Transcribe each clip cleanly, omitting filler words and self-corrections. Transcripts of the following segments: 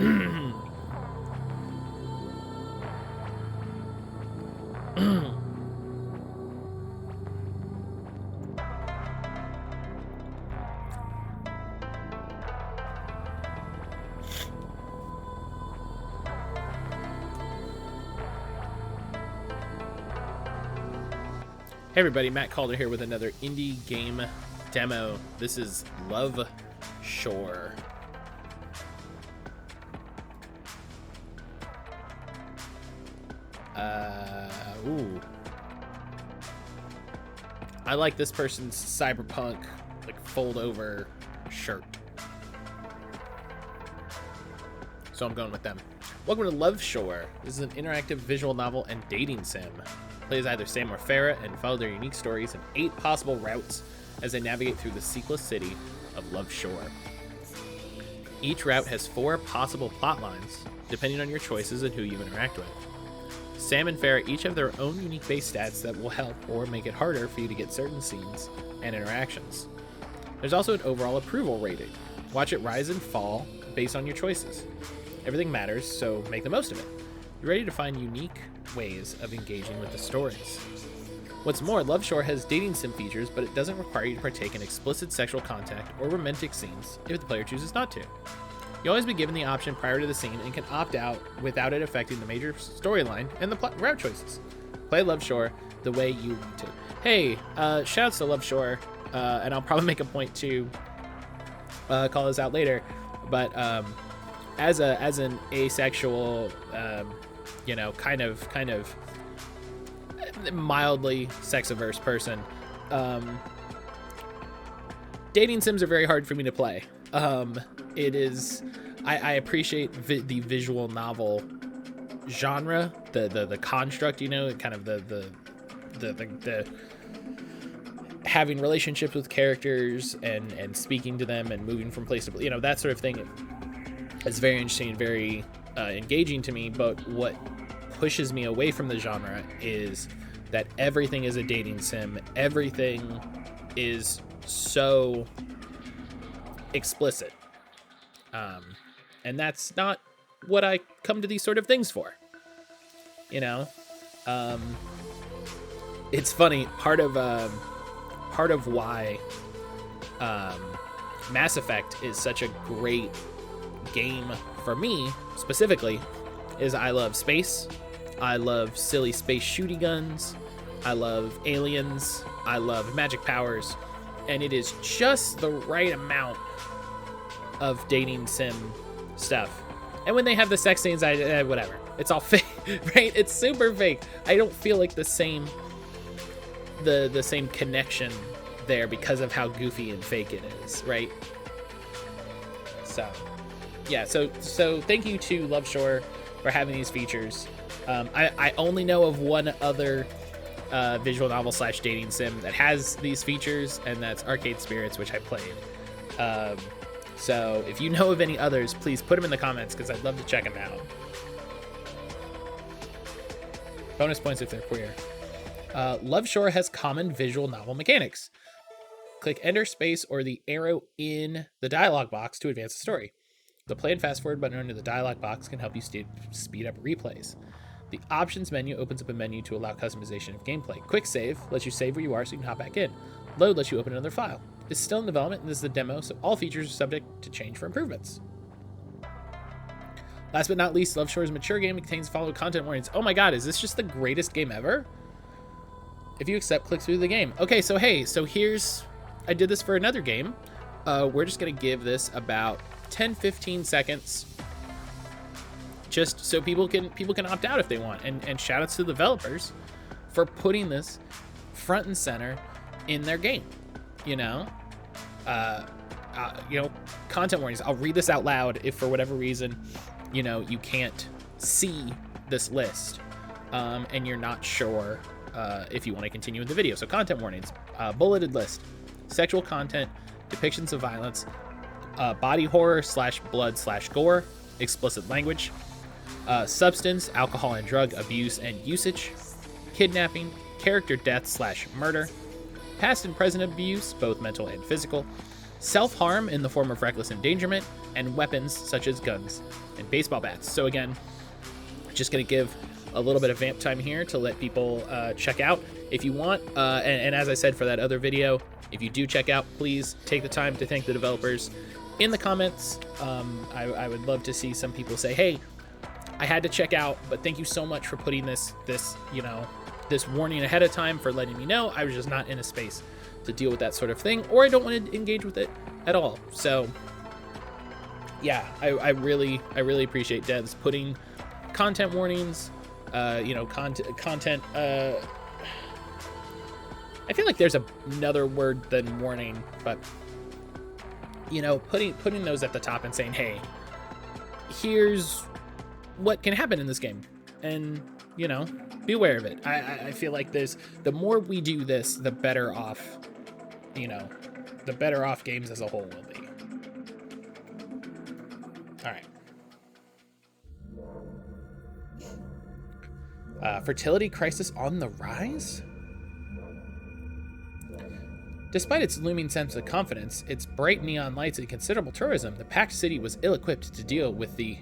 Hey everybody, Matt Calder here with another indie game demo. This is Love Shore. Ooh. I like this person's cyberpunk, like, fold over shirt. So I'm going with them. Welcome to Love Shore. This is an interactive visual novel and dating sim. Play as either Sam or Farah and follow their unique stories in 8 possible routes as they navigate through the sequeless city of Love Shore. Each route has 4 possible plot lines, depending on your choices and who you interact with. Sam and Farah each have their own unique base stats that will help or make it harder for you to get certain scenes and interactions. There's also an overall approval rating. Watch it rise and fall based on your choices. Everything matters, so make the most of it. You're ready to find unique ways of engaging with the stories. What's more, Love Shore has dating sim features, but it doesn't require you to partake in explicit sexual contact or romantic scenes if the player chooses not to. You'll always be given the option prior to the scene and can opt out without it affecting the major storyline and the route choices. Play Love Shore the way you want to. Hey, shouts to Love Shore, and I'll probably make a point to call this out later, but as an asexual, kind of mildly sex-averse person, dating sims are very hard for me to play. It is, I appreciate the visual novel genre, the construct, kind of the having relationships with characters and speaking to them and moving from place to place, that sort of thing. It's very interesting and very engaging to me, but what pushes me away from the genre is that everything is a dating sim. Everything is so explicit. And that's not what I come to these sort of things for. It's funny, part of why Mass Effect is such a great game for me specifically is I love space. I love silly space shooty guns. I love aliens. I love magic powers. And it is just the right amount of dating sim stuff. And when they have the sex scenes, whatever. It's all fake, right? It's super fake. I don't feel like the same connection there because of how goofy and fake it is, right? So yeah, so thank you to Love Shore for having these features. I only know of one other visual novel / dating sim that has these features, and that's Arcade Spirits, which I played. So if you know of any others, please put them in the comments because I'd love to check them out. Bonus points if they're queer. Love Shore has common visual novel mechanics. Click enter space or the arrow in the dialog box to advance the story. The play and fast forward button under the dialog box can help you speed up replays. The options menu opens up a menu to allow customization of gameplay. Quick save lets you save where you are so you can hop back in. Load lets you open another file. It's still in development and this is the demo, so all features are subject to change for improvements. Last but not least, Love Shore's mature game contains follow content warnings. Oh my god, is this just the greatest game ever? If you accept, click through the game. Okay, so here's, I did this for another game. We're just gonna give this about 10-15 seconds just so people can opt out if they want, and shout outs to the developers for putting this front and center in their game. Content warnings. I'll read this out loud if for whatever reason you can't see this list and you're not sure if you want to continue with the video. So content warnings, bulleted list: sexual content, depictions of violence, body horror / blood / gore, explicit language, substance, alcohol and drug abuse and usage, kidnapping, character death / murder, past and present abuse, both mental and physical, self-harm in the form of reckless endangerment, and weapons such as guns and baseball bats. So again, just going to give a little bit of vamp time here to let people check out if you want. And as I said for that other video, if you do check out, please take the time to thank the developers in the comments. I would love to see some people say, hey, I had to check out, but thank you so much for putting this warning ahead of time, for letting me know. I was just not in a space to deal with that sort of thing, or I don't want to engage with it at all. So yeah, I really appreciate devs putting content warnings, content. I feel like there's another word than warning, but putting those at the top and saying, hey, here's what can happen in this game, and be aware of it. I feel like the more we do this, the better off games as a whole will be. All right. Fertility crisis on the rise? Despite its looming sense of confidence, its bright neon lights, and considerable tourism, the packed city was ill-equipped to deal with the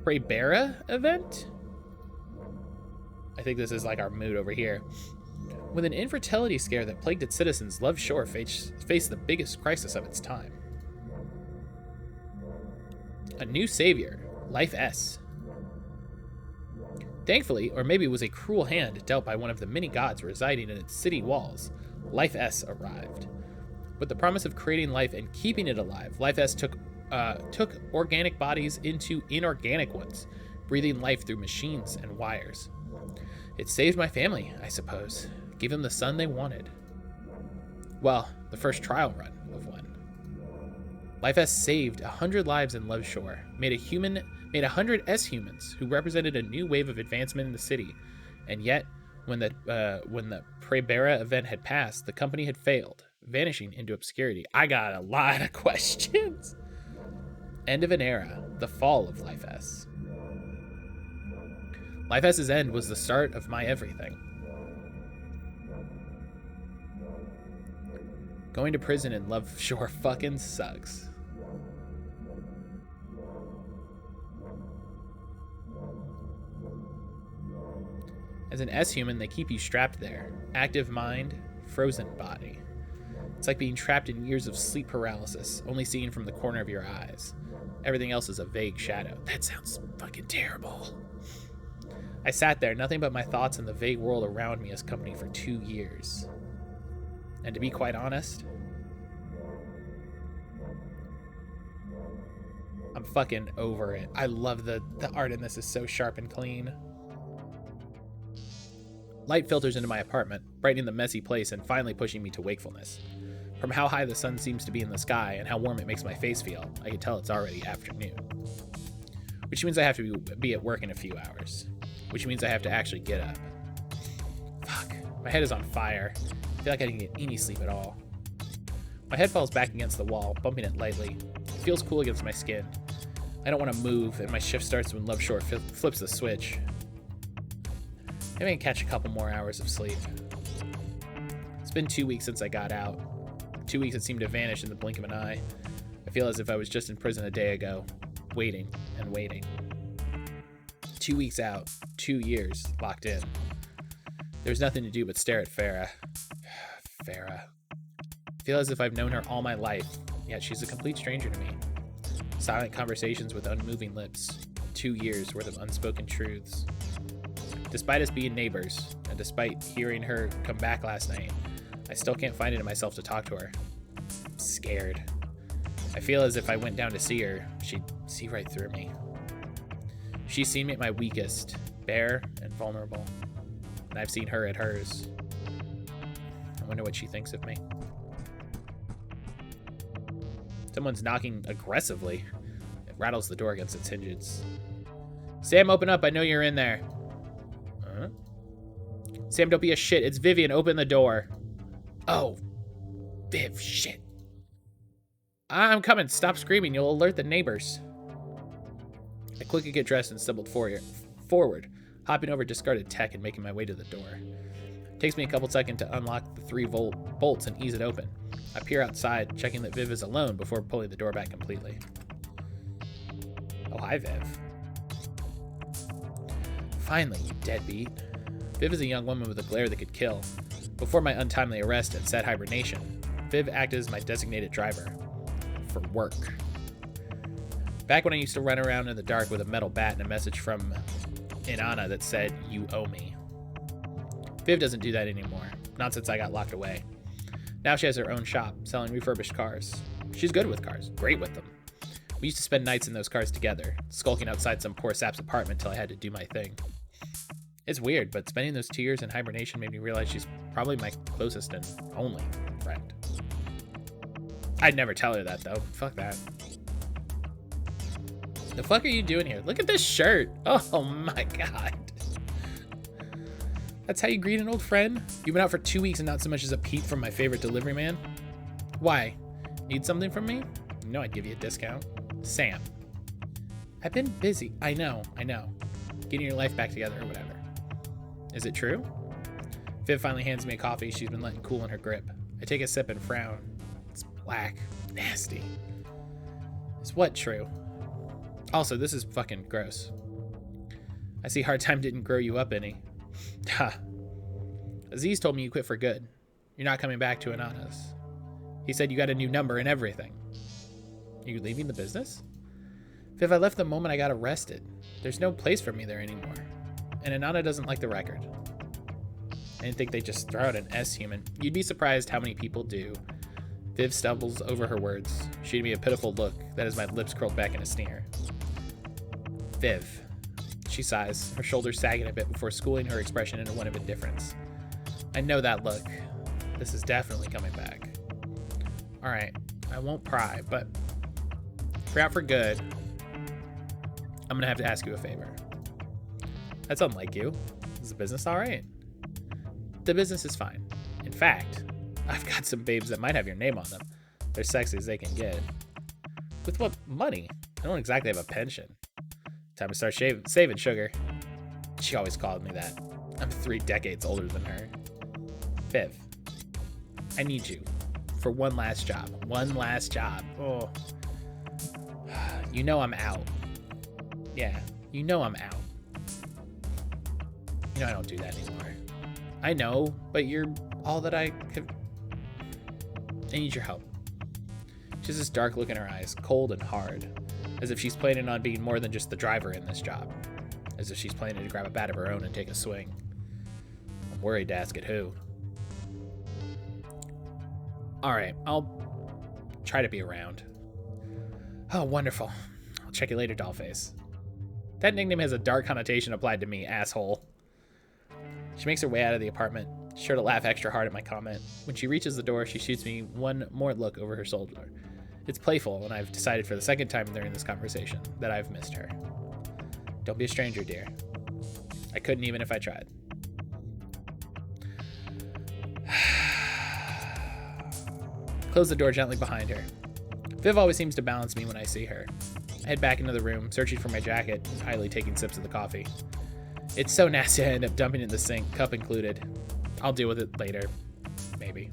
Prebera event? I think this is like our mood over here. With an infertility scare that plagued its citizens, Love Shore faced the biggest crisis of its time. A new savior, Life S. Thankfully, or maybe it was a cruel hand dealt by one of the many gods residing in its city walls, Life S arrived. With the promise of creating life and keeping it alive, Life S took organic bodies into inorganic ones, breathing life through machines and wires. It saved my family, I suppose. Gave them the son they wanted. Well, the first trial run of one. Life S saved 100 lives in Love Shore, made 100 S.Humans who represented a new wave of advancement in the city, and yet, when the Prebera event had passed, the company had failed, vanishing into obscurity. I got a lot of questions. End of an era, the fall of Life S. Life S's end was the start of my everything. Going to prison in Love Shore fucking sucks. As an S-human, they keep you strapped there. Active mind, frozen body. It's like being trapped in years of sleep paralysis, only seen from the corner of your eyes. Everything else is a vague shadow. That sounds fucking terrible. I sat there, nothing but my thoughts and the vague world around me as company for 2 years. And to be quite honest, I'm fucking over it. I love the art in this is so sharp and clean. Light filters into my apartment, brightening the messy place and finally pushing me to wakefulness. From how high the sun seems to be in the sky and how warm it makes my face feel, I can tell it's already afternoon. Which means I have to be at work in a few hours. Which means I have to actually get up. Fuck. My head is on fire. I feel like I didn't get any sleep at all. My head falls back against the wall, bumping it lightly. It feels cool against my skin. I don't want to move, and my shift starts when Love Shore flips the switch. Maybe I can catch a couple more hours of sleep. It's been 2 weeks since I got out. 2 weeks that seemed to vanish in the blink of an eye. I feel as if I was just in prison a day ago, waiting and waiting. 2 weeks out, 2 years locked in. There's nothing to do but stare at Farah. Farah. I feel as if I've known her all my life, yet she's a complete stranger to me. Silent conversations with unmoving lips. 2 years worth of unspoken truths. Despite us being neighbors, and despite hearing her come back last night, I still can't find it in myself to talk to her. I'm scared. I feel as if I went down to see her, she'd see right through me. She's seen me at my weakest, bare and vulnerable, and I've seen her at hers. I wonder what she thinks of me. Someone's knocking aggressively. It rattles the door against its hinges. Sam, open up. I know you're in there. Huh? Sam, don't be a shit. It's Vivian. Open the door. Oh. Viv, shit. I'm coming. Stop screaming. You'll alert the neighbors. I quickly get dressed and stumbled forward, hopping over discarded tech and making my way to the door. Takes me a couple seconds to unlock the 3-volt bolts and ease it open. I peer outside, checking that Viv is alone before pulling the door back completely. Oh, hi, Viv. Finally, you deadbeat. Viv is a young woman with a glare that could kill. Before my untimely arrest and sad hibernation, Viv acted as my designated driver. For work. Back when I used to run around in the dark with a metal bat and a message from Inanna that said, "You owe me." Viv doesn't do that anymore. Not since I got locked away. Now she has her own shop, selling refurbished cars. She's good with cars, great with them. We used to spend nights in those cars together, skulking outside some poor sap's apartment till I had to do my thing. It's weird, but spending those 2 years in hibernation made me realize she's probably my closest and only friend. I'd never tell her that, though. Fuck that. The fuck are you doing here? Look at this shirt. Oh my god. That's how you greet an old friend? You've been out for 2 weeks and not so much as a peep from my favorite delivery man? Why? Need something from me? You know I'd give you a discount. Sam. I've been busy. I know. Getting your life back together or whatever. Is it true? Viv finally hands me a coffee she's been letting cool in her grip. I take a sip and frown. It's black. Nasty. Is what true? Also, this is fucking gross. I see hard time didn't grow you up any. Ha. Aziz told me you quit for good. You're not coming back to Inanna's. He said you got a new number and everything. Are you leaving the business? Viv, I left the moment I got arrested. There's no place for me there anymore. And Inanna doesn't like the record. I didn't think they'd just throw out an S-Human. You'd be surprised how many people do. Viv stumbles over her words, shooting me a pitiful look that has my lips curled back in a sneer. Viv. She sighs, her shoulders sagging a bit before schooling her expression into one of indifference. I know that look. This is definitely coming back. Alright, I won't pry, but if you're out for good, I'm gonna have to ask you a favor. That's unlike you. Is the business alright? The business is fine. In fact, I've got some babes that might have your name on them. They're sexy as they can get. With what money? I don't exactly have a pension. Time to start saving, sugar. She always called me that. I'm 3 decades older than her. Viv, I need you for one last job. One last job. Oh. You know I'm out. Yeah, you know I'm out. You know I don't do that anymore. I know, but you're all that I could. I need your help. She has this dark look in her eyes, cold and hard, as if she's planning on being more than just the driver in this job. As if she's planning to grab a bat of her own and take a swing. I'm worried to ask it who. Alright, I'll try to be around. Oh, wonderful. I'll check you later, dollface. That nickname has a dark connotation applied to me, asshole. She makes her way out of the apartment, sure to laugh extra hard at my comment. When she reaches the door, she shoots me one more look over her shoulder. It's playful, and I've decided for the second time during this conversation that I've missed her. Don't be a stranger, dear. I couldn't even if I tried. Close the door gently behind her. Viv always seems to balance me when I see her. I head back into the room, searching for my jacket, idly taking sips of the coffee. It's so nasty I end up dumping it in the sink, cup included. I'll deal with it later. Maybe.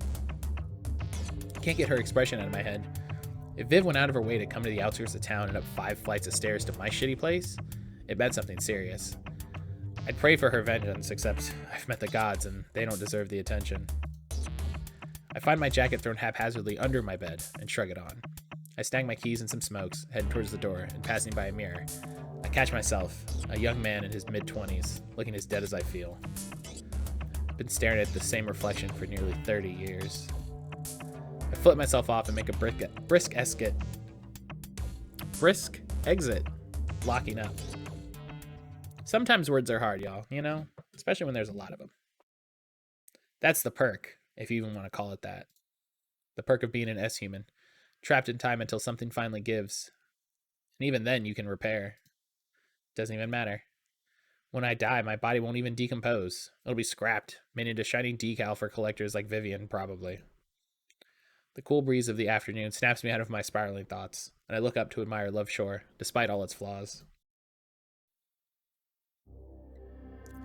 Can't get her expression out of my head. If Viv went out of her way to come to the outskirts of town and up 5 flights of stairs to my shitty place, it meant something serious. I'd pray for her vengeance, except I've met the gods and they don't deserve the attention. I find my jacket thrown haphazardly under my bed and shrug it on. I snag my keys and some smokes, heading towards the door, and passing by a mirror, I catch myself, a young man in his mid-20s, looking as dead as I feel. I've been staring at the same reflection for nearly 30 years. I flip myself off and make a brisk exit, locking up. Sometimes words are hard, y'all, you know? Especially when there's a lot of them. That's the perk, if you even want to call it that. The perk of being an S-Human, trapped in time until something finally gives. And even then, you can repair. Doesn't even matter. When I die, my body won't even decompose. It'll be scrapped, made into shining decal for collectors like Vivian, probably. The cool breeze of the afternoon snaps me out of my spiraling thoughts, and I look up to admire Love Shore, despite all its flaws.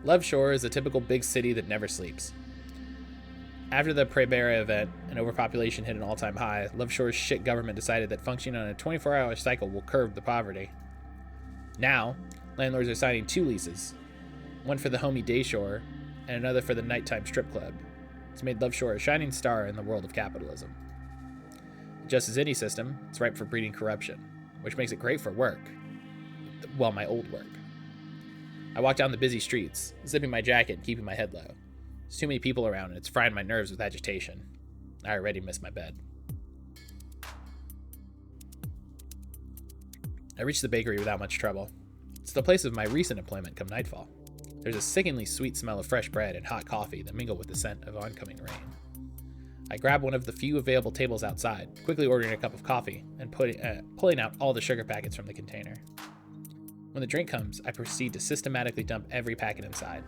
Love Shore is a typical big city that never sleeps. After the Prebera event and overpopulation hit an all-time high, Love Shore's shit government decided that functioning on a 24-hour cycle will curb the poverty. Now, landlords are signing 2 leases, one for the homey day shore and another for the nighttime strip club. It's made Love Shore a shining star in the world of capitalism. Just as any system, it's ripe for breeding corruption, which makes it great for work. Well, my old work. I walk down the busy streets, zipping my jacket and keeping my head low. There's too many people around and it's frying my nerves with agitation. I already miss my bed. I reach the bakery without much trouble. It's the place of my recent employment come nightfall. There's a sickeningly sweet smell of fresh bread and hot coffee that mingle with the scent of oncoming rain. I grab one of the few available tables outside, quickly ordering a cup of coffee and pulling out all the sugar packets from the container. When the drink comes, I proceed to systematically dump every packet inside.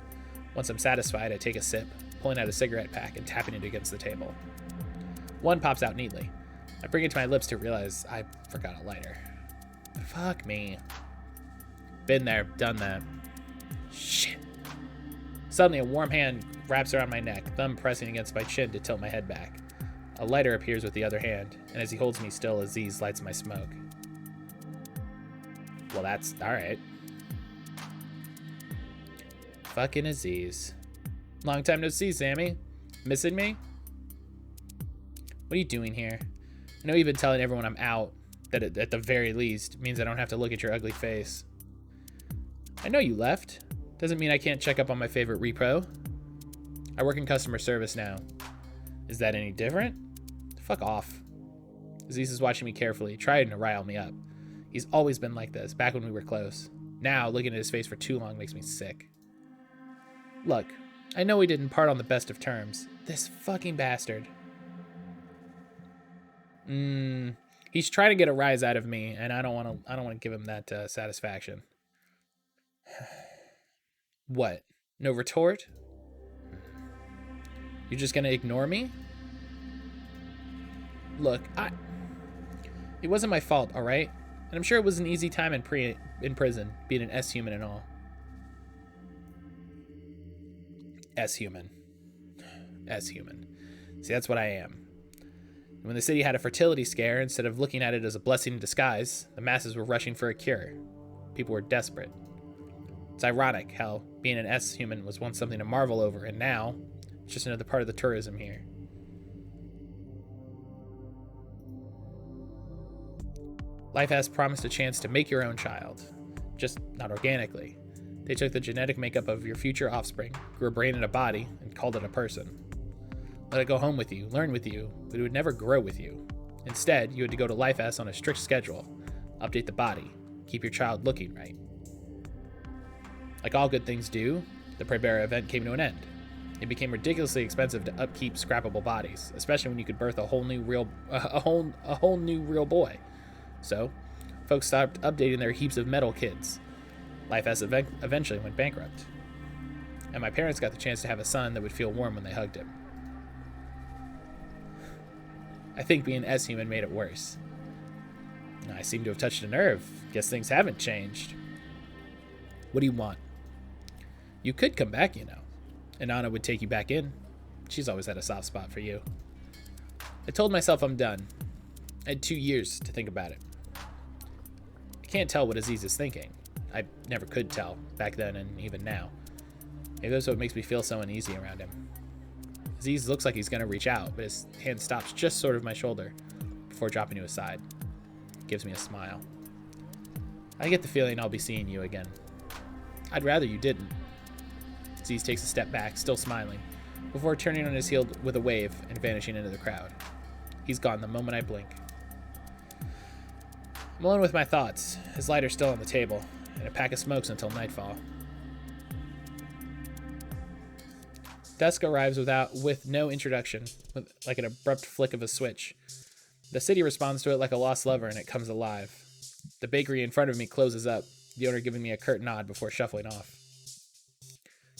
Once I'm satisfied, I take a sip, pulling out a cigarette pack and tapping it against the table. One pops out neatly. I bring it to my lips to realize I forgot a lighter. Fuck me. Been there, done that. Shit. Suddenly, a warm hand wraps around my neck, thumb pressing against my chin to tilt my head back. A lighter appears with the other hand, and as he holds me still, Aziz lights my smoke. Well, that's alright. Fucking Aziz. Long time no see, Sammy. Missing me? What are you doing here? I know you've been telling everyone I'm out, that at the very least means I don't have to look at your ugly face. I know you left. Doesn't mean I can't check up on my favorite repo. I work in customer service now. Is that any different? Fuck off. Aziz is watching me carefully, trying to rile me up. He's always been like this, back when we were close. Now, looking at his face for too long makes me sick. Look, I know we didn't part on the best of terms. This fucking bastard. He's trying to get a rise out of me, and I don't want to give him that satisfaction. What? No retort? You're just gonna ignore me? Look, it wasn't my fault, all right? And I'm sure it was an easy time in prison, being an S-human and all. S-human. S-human. See, that's what I am. And when the city had a fertility scare, instead of looking at it as a blessing in disguise, the masses were rushing for a cure. People were desperate. It's ironic how being an S-human was once something to marvel over, and now it's just another part of the tourism here. Life has promised a chance to make your own child, just not organically. They took the genetic makeup of your future offspring, grew a brain and a body, and called it a person. Let it go home with you, learn with you, but it would never grow with you. Instead, you had to go to Life S on a strict schedule, update the body, keep your child looking right. Like all good things do, the Prebera event came to an end. It became ridiculously expensive to upkeep scrappable bodies, especially when you could birth a whole new real boy. So, folks stopped updating their heaps of metal kids. Life S eventually went bankrupt. And my parents got the chance to have a son that would feel warm when they hugged him. I think being S-human made it worse. I seem to have touched a nerve. Guess things haven't changed. What do you want? You could come back, you know. And Anna would take you back in. She's always had a soft spot for you. I told myself I'm done. I had 2 years to think about it. I can't tell what Aziz is thinking. I never could tell, back then and even now. Maybe that's what makes me feel so uneasy around him. Aziz looks like he's going to reach out, but his hand stops just short of my shoulder before dropping to his side. Gives me a smile. I get the feeling I'll be seeing you again. I'd rather you didn't. Aziz takes a step back, still smiling, before turning on his heel with a wave and vanishing into the crowd. He's gone the moment I blink. I'm alone with my thoughts, his lighter still on the table, and a pack of smokes until nightfall. Dusk arrives with no introduction, with like an abrupt flick of a switch. The city responds to it like a lost lover, and it comes alive. The bakery in front of me closes up, the owner giving me a curt nod before shuffling off.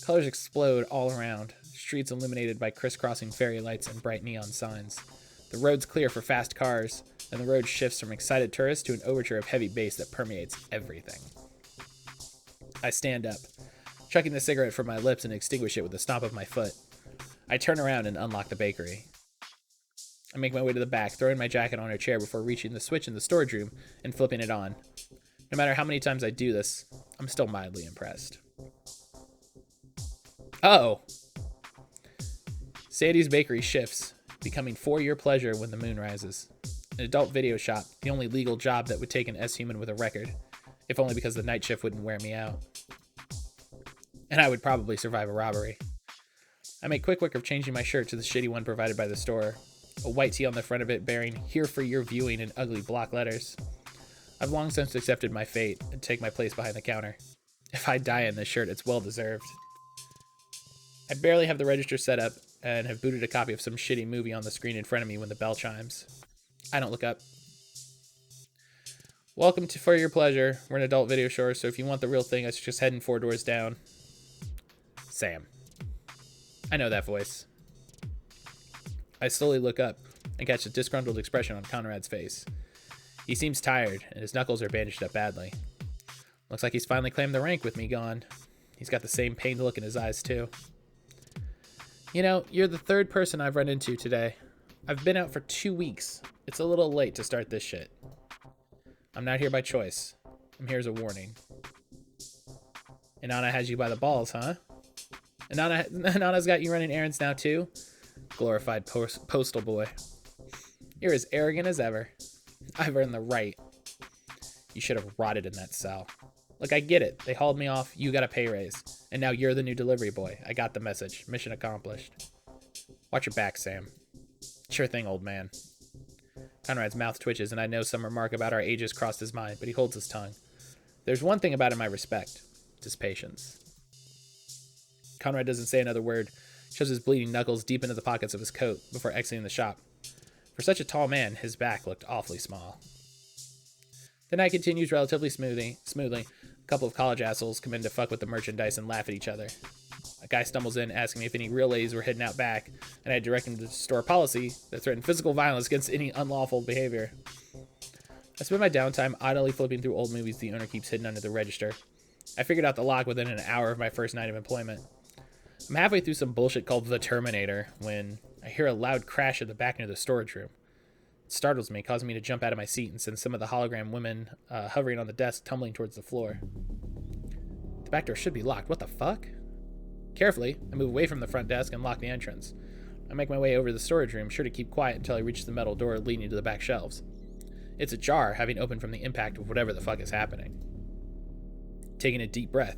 Colors explode all around, streets illuminated by crisscrossing fairy lights and bright neon signs. The road's clear for fast cars, and the road shifts from excited tourists to an overture of heavy bass that permeates everything. I stand up, chucking the cigarette from my lips and extinguish it with a stomp of my foot. I turn around and unlock the bakery. I make my way to the back, throwing my jacket on her chair before reaching the switch in the storage room and flipping it on. No matter how many times I do this, I'm still mildly impressed. Uh-oh. Sadie's bakery shifts, becoming for-your pleasure when the moon rises. An adult video shop, the only legal job that would take an S-human with a record, if only because the night shift wouldn't wear me out. And I would probably survive a robbery. I make quick work of changing my shirt to the shitty one provided by the store, a white tee on the front of it bearing "Here for your viewing" in ugly block letters. I've long since accepted my fate and take my place behind the counter. If I die in this shirt, it's well deserved. I barely have the register set up and have booted a copy of some shitty movie on the screen in front of me when the bell chimes. I don't look up. Welcome to For Your Pleasure. We're an adult video store, so if you want the real thing, I suggest heading 4 doors down. Sam. I know that voice. I slowly look up and catch a disgruntled expression on Conrad's face. He seems tired, and his knuckles are bandaged up badly. Looks like he's finally claimed the rank with me gone. He's got the same pained look in his eyes, too. You know, you're the third person I've run into today. I've been out for 2 weeks. It's a little late to start this shit. I'm not here by choice. I'm here as a warning. Inanna has you by the balls, huh? Inanna's got you running errands now, too? Glorified postal boy. You're as arrogant as ever. I've earned the right. You should have rotted in that cell. Look, I get it. They hauled me off, you got a pay raise. And now you're the new delivery boy. I got the message. Mission accomplished. Watch your back, Sam. Sure thing, old man. Conrad's mouth twitches, and I know some remark about our ages crossed his mind, but he holds his tongue. There's one thing about him I respect. It's his patience. Conrad doesn't say another word, shoves his bleeding knuckles deep into the pockets of his coat before exiting the shop. For such a tall man, his back looked awfully small. The night continues relatively smoothly. A couple of college assholes come in to fuck with the merchandise and laugh at each other. A guy stumbles in asking me if any real ladies were hidden out back, and I direct him to the store policy that threatened physical violence against any unlawful behavior. I spend my downtime idly flipping through old movies the owner keeps hidden under the register. I figured out the lock within an hour of my first night of employment. I'm halfway through some bullshit called The Terminator when I hear a loud crash at the back near the storage room. It startles me, causing me to jump out of my seat and send some of the hologram women hovering on the desk tumbling towards the floor. The back door should be locked. What the fuck? Carefully, I move away from the front desk and lock the entrance. I make my way over to the storage room, sure to keep quiet until I reach the metal door leading to the back shelves. It's ajar, having opened from the impact of whatever the fuck is happening. Taking a deep breath,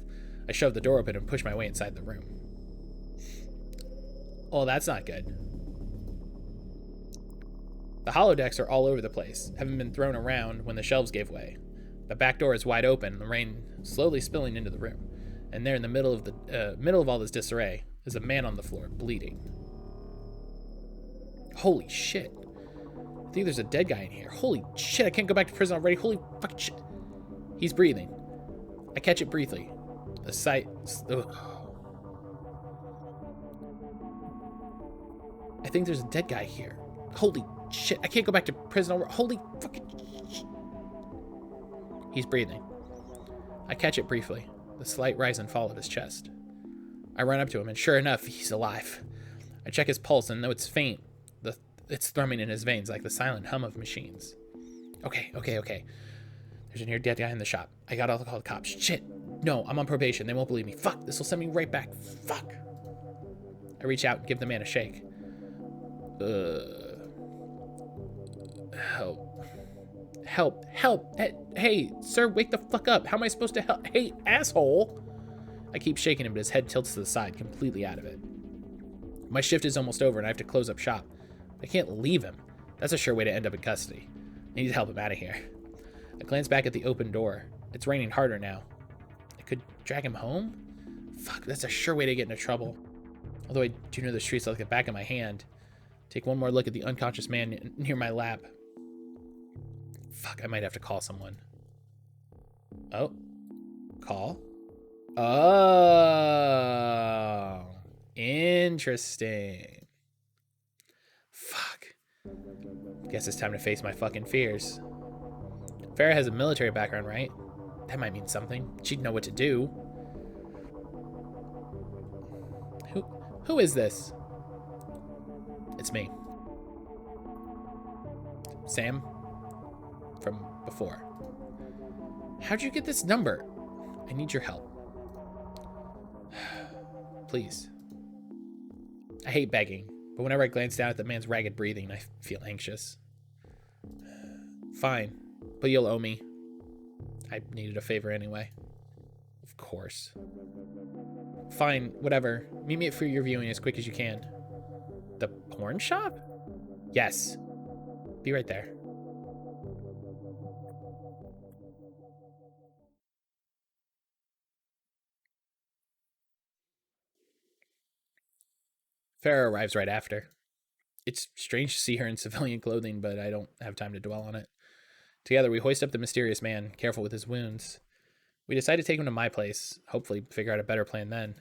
I shove the door open and push my way inside the room. Oh, that's not good. The holodecks are all over the place, having been thrown around when the shelves gave way. The back door is wide open, the rain slowly spilling into the room. And there in the middle of all this disarray is a man on the floor, bleeding. Holy shit. I think there's a dead guy in here. Holy shit, I can't go back to prison already. Holy fucking shit. He's breathing. I catch it briefly. The sight... Ugh. I think there's a dead guy here. Holy shit, I can't go back to prison already. Holy fucking shit. He's breathing. I catch it briefly. The slight rise and fall of his chest. I run up to him, and sure enough, he's alive. I check his pulse, and though it's faint, it's thrumming in his veins like the silent hum of machines. Okay. There's a near dead guy in the shop. I gotta call the cops. Shit. No, I'm on probation. They won't believe me. Fuck, this will send me right back. Fuck. I reach out and give the man a shake. Help. Hey, sir, wake the fuck up. How am I supposed to help? Hey, asshole. I keep shaking him, but his head tilts to the side, completely out of it. My shift is almost over, and I have to close up shop. I can't leave him. That's a sure way to end up in custody. I need to help him out of here. I glance back at the open door. It's raining harder now. I could drag him home? Fuck, that's a sure way to get into trouble. Although I do know the streets like the back of my hand. Take one more look at the unconscious man near my lap. Fuck, I might have to call someone. Oh. Call? Oh. Interesting. Fuck. Guess it's time to face my fucking fears. Farah has a military background, right? That might mean something. She'd know what to do. Who is this? It's me. Sam? From before. How'd you get this number? I need your help. Please. I hate begging, but whenever I glance down at the man's ragged breathing, I feel anxious. Fine, but you'll owe me. I needed a favor anyway. Of course. Fine, whatever. Meet me at for your viewing as quick as you can. The porn shop? Yes. Be right there. Farah arrives right after. It's strange to see her in civilian clothing, but I don't have time to dwell on it. Together, we hoist up the mysterious man, careful with his wounds. We decide to take him to my place, hopefully figure out a better plan then.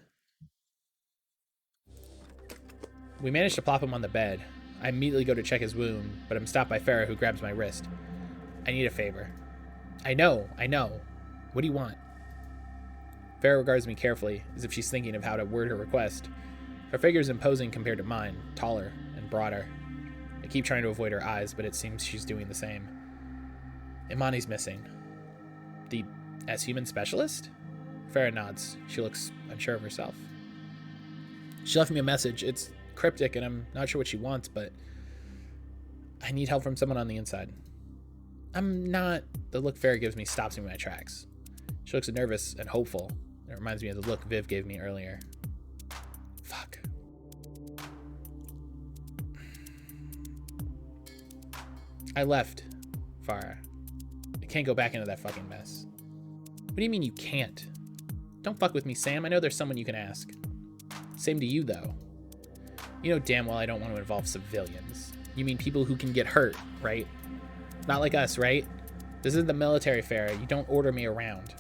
We manage to plop him on the bed. I immediately go to check his wound, but I'm stopped by Farah, who grabs my wrist. I need a favor. I know. What do you want? Farah regards me carefully, as if she's thinking of how to word her request. Her figure is imposing compared to mine, taller and broader. I keep trying to avoid her eyes, but it seems she's doing the same. Imani's missing. The S.Human specialist? Farah nods. She looks unsure of herself. She left me a message. It's cryptic, and I'm not sure what she wants, but I need help from someone on the inside. I'm not... The look Farah gives me stops me in my tracks. She looks nervous and hopeful. It reminds me of the look Viv gave me earlier. Fuck. I left, Farah. I can't go back into that fucking mess. What do you mean you can't? Don't fuck with me, Sam. I know there's someone you can ask. Same to you, though. You know damn well I don't want to involve civilians. You mean people who can get hurt, right? Not like us, right? This isn't the military, Farah. You don't order me around.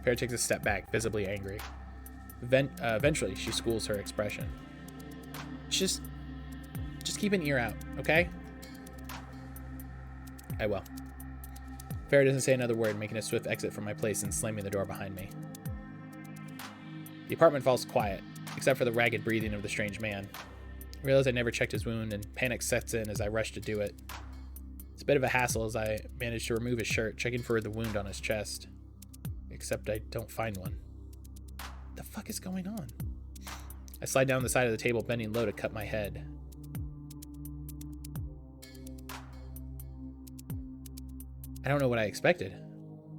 Farah takes a step back, visibly angry. Eventually, she schools her expression. Just keep an ear out, okay? I will. Farah doesn't say another word, making a swift exit from my place and slamming the door behind me. The apartment falls quiet, except for the ragged breathing of the strange man. I realize I never checked his wound, and panic sets in as I rush to do it. It's a bit of a hassle as I manage to remove his shirt, checking for the wound on his chest. Except I don't find one. What the fuck is going on? I slide down the side of the table, bending low to cut my head. I don't know what I expected.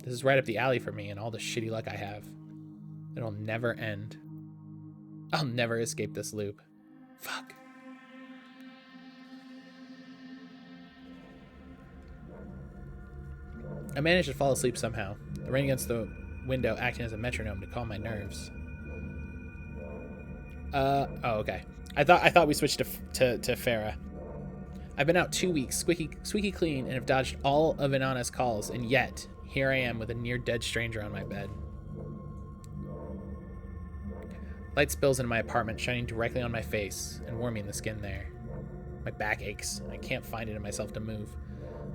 This is right up the alley for me and all the shitty luck I have. It'll never end. I'll never escape this loop. Fuck. I managed to fall asleep somehow, the rain against the window acting as a metronome to calm my nerves. Oh, okay. I thought we switched to Farah. I've been out 2 weeks, squeaky clean, and have dodged all of Inanna's calls, and yet, here I am with a near-dead stranger on my bed. Light spills into my apartment, shining directly on my face and warming the skin there. My back aches, and I can't find it in myself to move.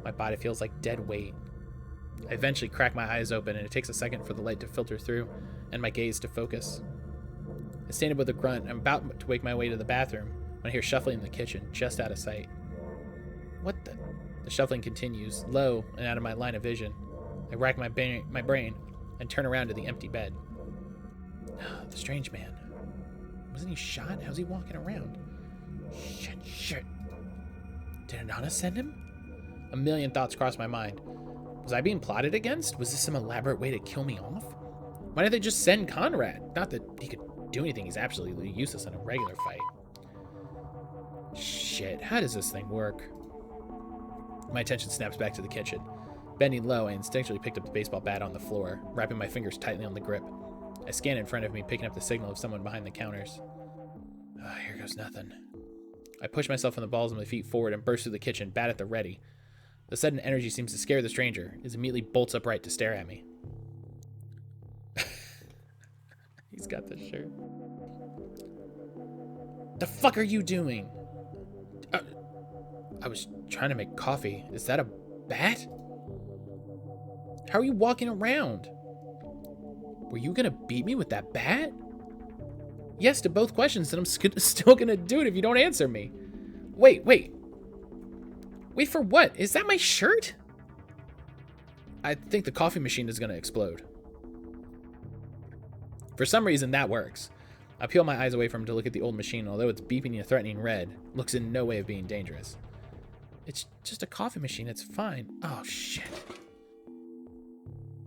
My body feels like dead weight. I eventually crack my eyes open, and it takes a second for the light to filter through and my gaze to focus. I stand up with a grunt, and I'm about to wake my way to the bathroom when I hear shuffling in the kitchen, just out of sight. What the? The shuffling continues, low and out of my line of vision. I rack my brain and turn around to the empty bed. The strange man. Wasn't he shot? How's he walking around? Shit. Did Inanna send him? A million thoughts cross my mind. Was I being plotted against? Was this some elaborate way to kill me off? Why didn't they just send Conrad? Not that he could do anything. He's absolutely useless in a regular fight. Shit, how does this thing work? My attention snaps back to the kitchen. Bending low, I instinctually picked up the baseball bat on the floor, wrapping my fingers tightly on the grip. I scan in front of me, picking up the signal of someone behind the counters. Here goes nothing. I push myself on the balls of my feet forward and burst through the kitchen, bat at the ready. The sudden energy seems to scare the stranger, as he immediately bolts upright to stare at me. He's got this shirt. The fuck are you doing? I was trying to make coffee. Is that a bat? How are you walking around? Were you gonna beat me with that bat? Yes to both questions, and I'm still gonna do it if you don't answer me. Wait. Wait for what? Is that my shirt? I think the coffee machine is going to explode. For some reason, that works. I peel my eyes away from him to look at the old machine. Although it's beeping a threatening red, looks in no way of being dangerous. It's just a coffee machine. It's fine. Oh, shit.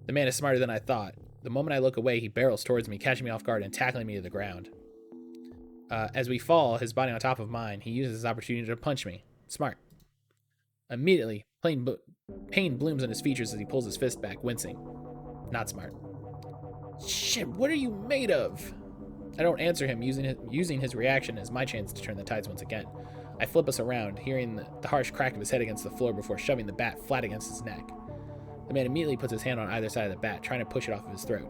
The man is smarter than I thought. The moment I look away, he barrels towards me, catching me off guard and tackling me to the ground. As we fall, his body on top of mine, he uses his opportunity to punch me. Smart. Immediately, pain blooms on his features as he pulls his fist back, wincing. Not smart. Shit, what are you made of? I don't answer him, using his reaction as my chance to turn the tides once again. I flip us around, hearing the harsh crack of his head against the floor before shoving the bat flat against his neck. The man immediately puts his hand on either side of the bat, trying to push it off of his throat.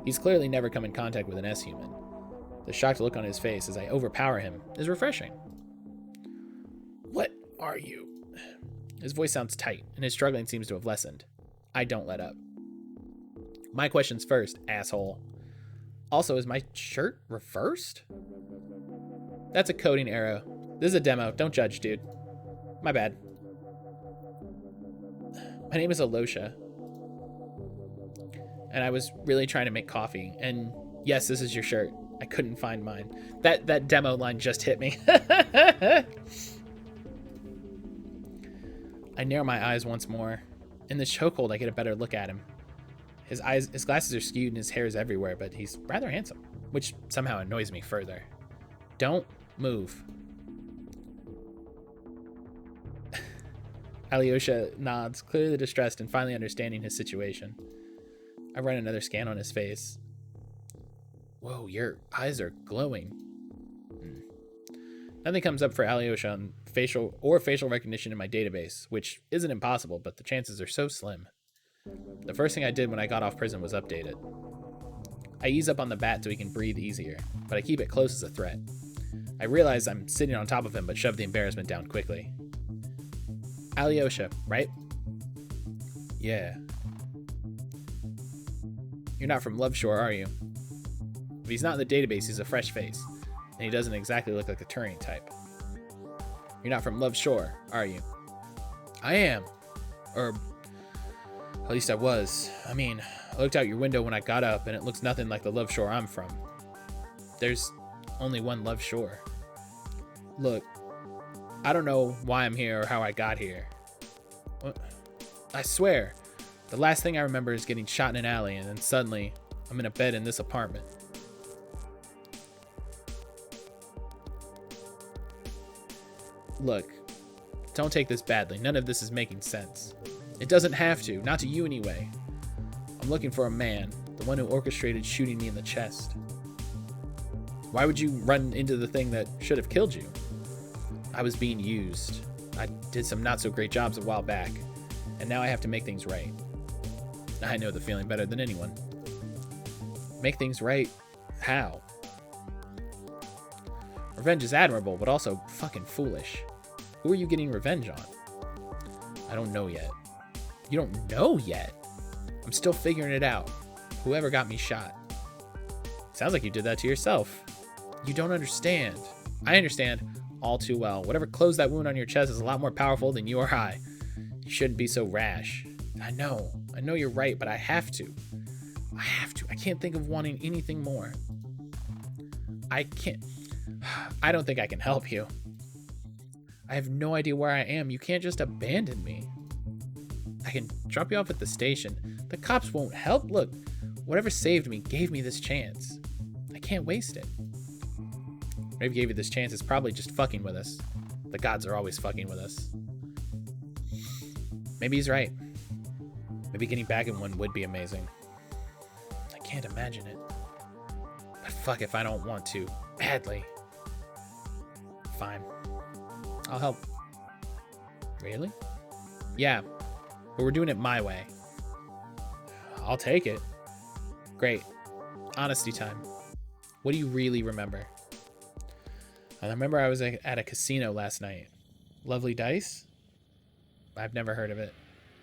He's clearly never come in contact with an S-human. The shocked look on his face as I overpower him is refreshing. What are you? His voice sounds tight, and his struggling seems to have lessened. I don't let up. My questions first, asshole. Also, is my shirt reversed? That's a coding error. This is a demo. Don't judge, dude. My bad. My name is Alosha. And I was really trying to make coffee. And yes, this is your shirt. I couldn't find mine. That demo line just hit me. I narrow my eyes once more. In the chokehold, I get a better look at him. His glasses are skewed and his hair is everywhere, but he's rather handsome, which somehow annoys me further. Don't move. Alyosha nods, clearly distressed and finally understanding his situation. I run another scan on his face. Whoa, your eyes are glowing. Nothing comes up for Alyosha on facial recognition in my database, which isn't impossible, but the chances are so slim. The first thing I did when I got off prison was update it. I ease up on the bat so he can breathe easier, but I keep it close as a threat. I realize I'm sitting on top of him, but shove the embarrassment down quickly. Alyosha, right? Yeah. You're not from Love Shore, are you? If he's not in the database, he's a fresh face, and he doesn't exactly look like a Turing type. You're not from Love Shore, are you? I am. Or, at least I was. I mean, I looked out your window when I got up, and it looks nothing like the Love Shore I'm from. There's only one Love Shore. Look, I don't know why I'm here or how I got here. I swear, the last thing I remember is getting shot in an alley, and then suddenly, I'm in a bed in this apartment. Look, don't take this badly. None of this is making sense. It doesn't have to, not to you anyway. I'm looking for a man, the one who orchestrated shooting me in the chest. Why would you run into the thing that should have killed you? I was being used. I did some not so great jobs a while back, and now I have to make things right. I know the feeling better than anyone. Make things right? How? Revenge is admirable, but also fucking foolish. Who are you getting revenge on? I don't know yet. You don't know yet? I'm still figuring it out. Whoever got me shot. Sounds like you did that to yourself. You don't understand. I understand all too well. Whatever closed that wound on your chest is a lot more powerful than you or I. You shouldn't be so rash. I know you're right, but I have to. I can't think of wanting anything more. I don't think I can help you. I have no idea where I am. You can't just abandon me. I can drop you off at the station. The cops won't help. Look, whatever saved me gave me this chance. I can't waste it. Whatever gave you this chance is probably just fucking with us. The gods are always fucking with us. Maybe he's right. Maybe getting back in one would be amazing. I can't imagine it. But fuck if I don't want to. Badly. Fine. I'll help. Really? Yeah. But we're doing it my way. I'll take it. Great. Honesty time. What do you really remember? I remember I was at a casino last night. Lovely dice? I've never heard of it.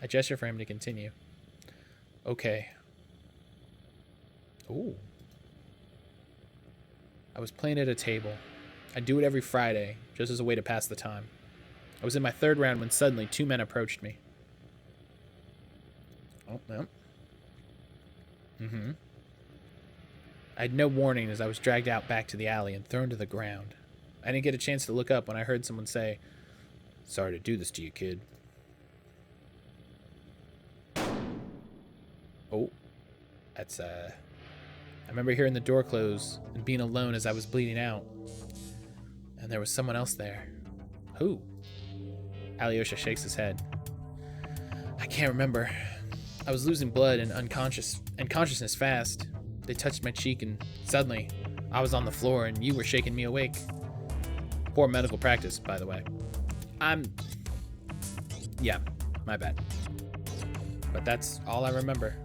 I gesture for him to continue. Okay. Ooh. I was playing at a table. I do it every Friday, just as a way to pass the time. I was in my third round when suddenly 2 men approached me. Oh, no. I had no warning as I was dragged out back to the alley and thrown to the ground. I didn't get a chance to look up when I heard someone say, "Sorry to do this to you, kid." Oh, that's, I remember hearing the door close and being alone as I was bleeding out. And there was someone else there. Who? Alyosha shakes his head. I can't remember. I was losing blood and consciousness fast. They touched my cheek and suddenly I was on the floor and you were shaking me awake. Poor medical practice, by the way. Yeah, my bad. But that's all I remember.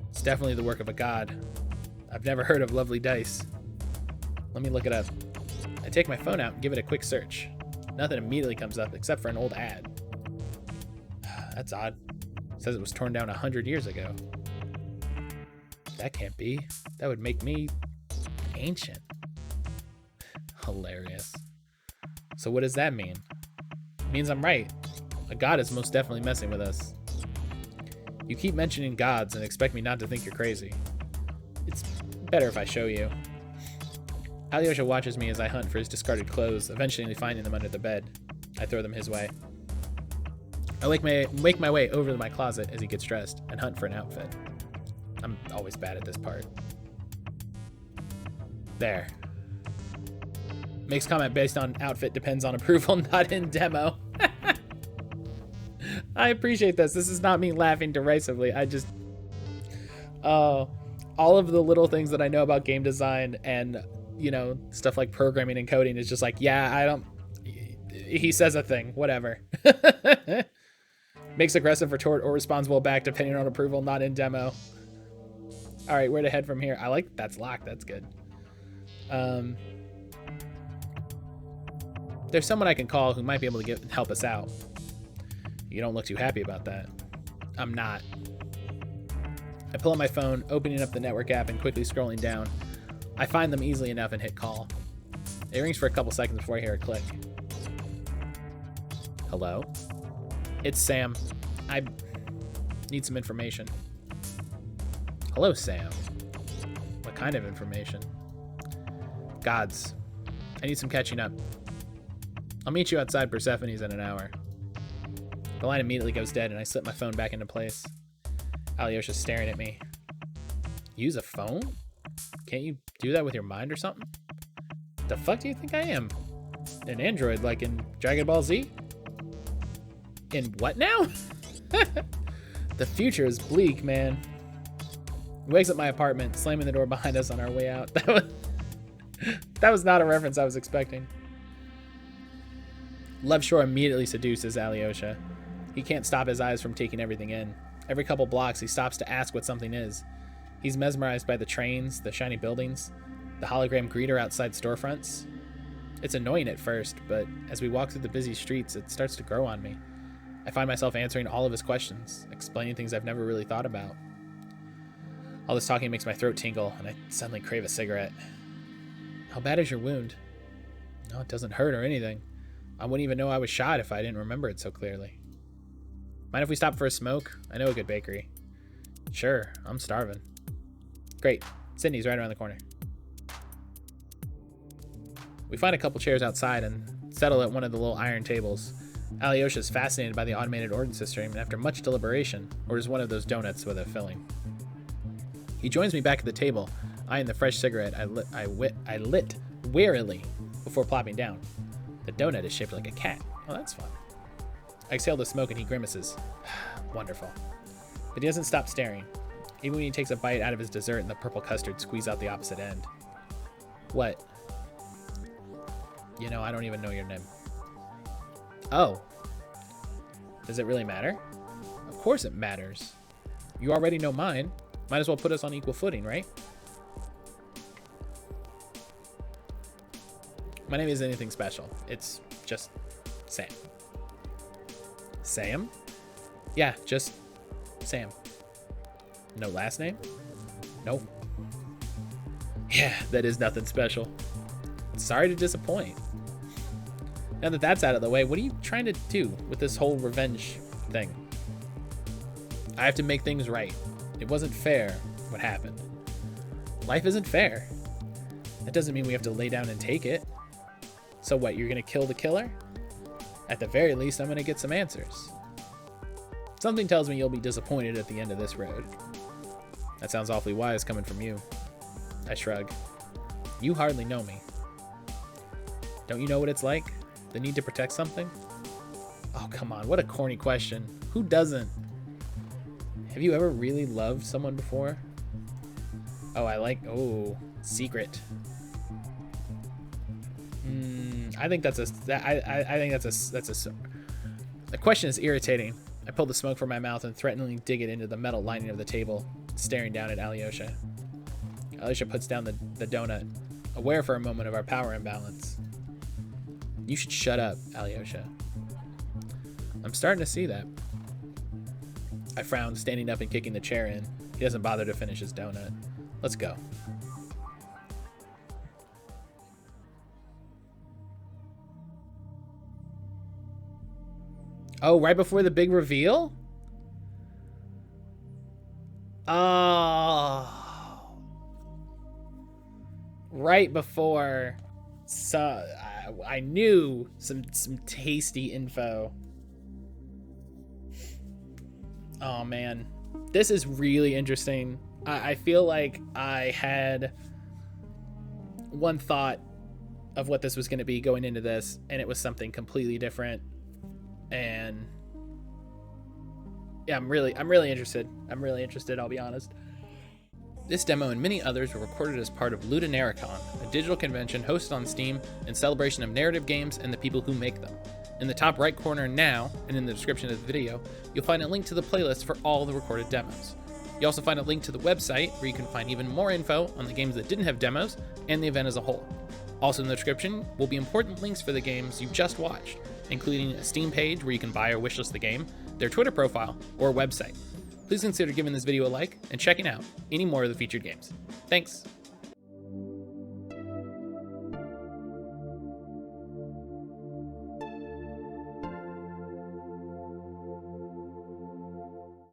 It's definitely the work of a god. I've never heard of lovely dice. Let me look it up. I take my phone out and give it a quick search. Nothing immediately comes up except for an old ad. That's odd. It says it was torn down 100 years ago. That can't be. That would make me ancient. Hilarious. So what does that mean? It means I'm right. A god is most definitely messing with us. You keep mentioning gods and expect me not to think you're crazy. It's better if I show you. Alyosha watches me as I hunt for his discarded clothes, eventually finding them under the bed. I throw them his way. I make my way over to my closet as he gets dressed and hunt for an outfit. I'm always bad at this part. There. Makes comment based on outfit depends on approval, not in demo. I appreciate this. This is not me laughing derisively. I just... all of the little things that I know about game design and, you know, stuff like programming and coding is just like, yeah, I don't... He says a thing. Whatever. Makes aggressive retort or responds well back depending on approval, not in demo. All right, where to head from here? I like that's locked. That's good. There's someone I can call who might be able to help us out. You don't look too happy about that. I'm not. I pull out my phone, opening up the network app and quickly scrolling down. I find them easily enough and hit call. It rings for a couple seconds before I hear a click. Hello? It's Sam. I need some information. Hello, Sam. What kind of information? Gods. I need some catching up. I'll meet you outside Persephone's in an hour. The line immediately goes dead and I slip my phone back into place. Alyosha's staring at me. Use a phone? Can't you do that with your mind or something? The fuck do you think I am? An android like in Dragon Ball Z? In what now? The future is bleak, man. He wakes up my apartment, slamming the door behind us on our way out. That was not a reference I was expecting. Loveshore immediately seduces Alyosha. He can't stop his eyes from taking everything in. Every couple blocks, he stops to ask what something is. He's mesmerized by the trains, the shiny buildings, the hologram greeter outside storefronts. It's annoying at first, but as we walk through the busy streets, it starts to grow on me. I find myself answering all of his questions, explaining things I've never really thought about. All this talking makes my throat tingle, and I suddenly crave a cigarette. How bad is your wound? No, it doesn't hurt or anything. I wouldn't even know I was shot if I didn't remember it so clearly. Mind if we stop for a smoke? I know a good bakery. Sure, I'm starving. Great, Sydney's right around the corner. We find a couple chairs outside and settle at one of the little iron tables. Alyosha is fascinated by the automated ordering system, and after much deliberation, orders one of those donuts with a filling. He joins me back at the table, eyeing the fresh cigarette I lit warily before plopping down. The donut is shaped like a cat. Oh, that's fun. I exhale the smoke and he grimaces. Wonderful. But he doesn't stop staring, even when he takes a bite out of his dessert and the purple custard squeeze out the opposite end. What? You know, I don't even know your name. Oh. Does it really matter? Of course it matters. You already know mine. Might as well put us on equal footing, right? My name isn't anything special. It's just Sam. Sam? Yeah, just Sam. No last name? Nope. Yeah, that is nothing special. Sorry to disappoint. Now that that's out of the way, what are you trying to do with this whole revenge thing? I have to make things right. It wasn't fair what happened. Life isn't fair. That doesn't mean we have to lay down and take it. So what, you're gonna kill the killer? At the very least, I'm gonna get some answers. Something tells me you'll be disappointed at the end of this road. That sounds awfully wise coming from you. I shrug. You hardly know me. Don't you know what it's like? The need to protect something? Oh, come on, what a corny question. Who doesn't? Have you ever really loved someone before? Oh, secret. I think that's the question is irritating. I pull the smoke from my mouth and threateningly dig it into the metal lining of the table, staring down at Alyosha. Alyosha puts down the donut, aware for a moment of our power imbalance. You should shut up, Alyosha. I'm starting to see that. I frown, standing up and kicking the chair in. He doesn't bother to finish his donut. Let's go. Oh, right before the big reveal? Oh. Right before. So I knew some tasty info. Oh man, this is really interesting. I feel like I had one thought of what this was going to be going into this, and it was something completely different. And yeah, I'm really interested. I'm really interested, I'll be honest. This demo and many others were recorded as part of Ludonarracon, a digital convention hosted on Steam in celebration of narrative games and the people who make them. In the top right corner now, and in the description of the video, you'll find a link to the playlist for all the recorded demos. You also find a link to the website where you can find even more info on the games that didn't have demos and the event as a whole. Also in the description will be important links for the games you just watched, including a Steam page where you can buy or wishlist the game, their Twitter profile, or website. Please consider giving this video a like and checking out any more of the featured games. Thanks!